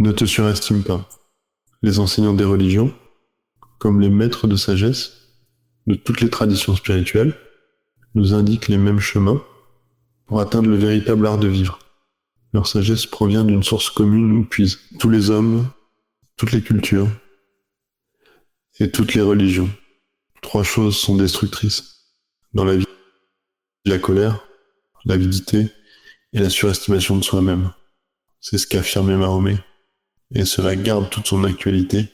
Ne te surestime pas. Les enseignants des religions, comme les maîtres de sagesse de toutes les traditions spirituelles, nous indiquent les mêmes chemins pour atteindre le véritable art de vivre. Leur sagesse provient d'une source commune où puisent tous les hommes, toutes les cultures et toutes les religions. 3 choses sont destructrices dans la vie: la colère, l'avidité et la surestimation de soi-même. C'est ce qu'affirmait Mahomet. Et cela garde toute son actualité,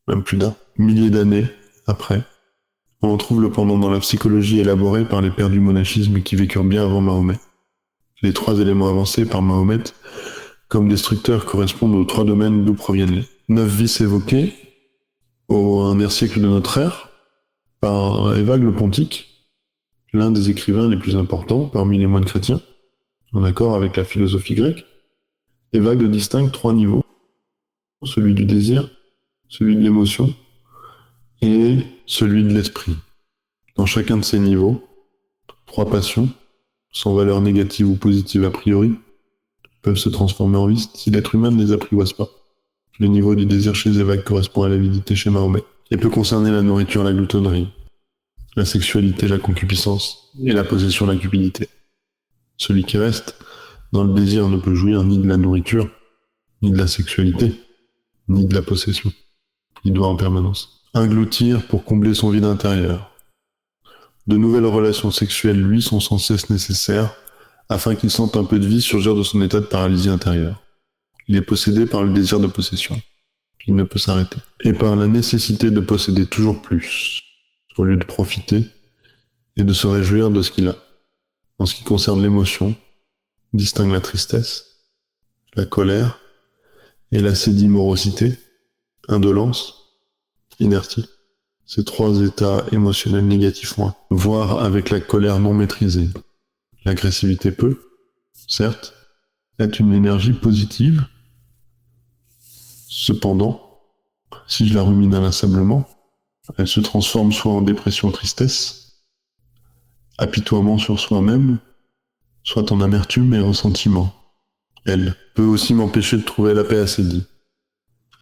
même plus d'un millier d'années après. On trouve le pendant dans la psychologie élaborée par les pères du monachisme qui vécurent bien avant Mahomet. Les 3 éléments avancés par Mahomet comme destructeurs correspondent aux 3 domaines d'où proviennent les 9 vices évoqués au 1er siècle de notre ère par Évagre le Pontique, l'un des écrivains les plus importants parmi les moines chrétiens, en accord avec la philosophie grecque. Évagre distingue 3 niveaux: celui du désir, celui de l'émotion et celui de l'esprit. Dans chacun de ces niveaux, 3 passions, sans valeur négative ou positive a priori, peuvent se transformer en vices si l'être humain ne les apprivoise pas. Le niveau du désir chez Évagre correspond à l'avidité chez Mahomet et peut concerner la nourriture, la gloutonnerie, la sexualité, la concupiscence et la possession, la cupidité. Celui qui reste dans le désir ne peut jouir ni de la nourriture, ni de la sexualité, ni de la possession. Il doit en permanence engloutir pour combler son vide intérieur. De nouvelles relations sexuelles, lui, sont sans cesse nécessaires afin qu'il sente un peu de vie surgir de son état de paralysie intérieure. Il est possédé par le désir de possession. Il ne peut s'arrêter. Et par la nécessité de posséder toujours plus, au lieu de profiter et de se réjouir de ce qu'il a. En ce qui concerne l'émotion, distingue la tristesse, la colère et la sédimorosité, indolence, inertie. Ces 3 états émotionnels négatifs voire avec la colère non maîtrisée. L'agressivité peut, certes, être une énergie positive. Cependant, si je la rumine inlassablement, elle se transforme soit en dépression-tristesse, apitoiement sur soi-même, soit en amertume et ressentiment. Elle peut aussi m'empêcher de trouver la paix assédie.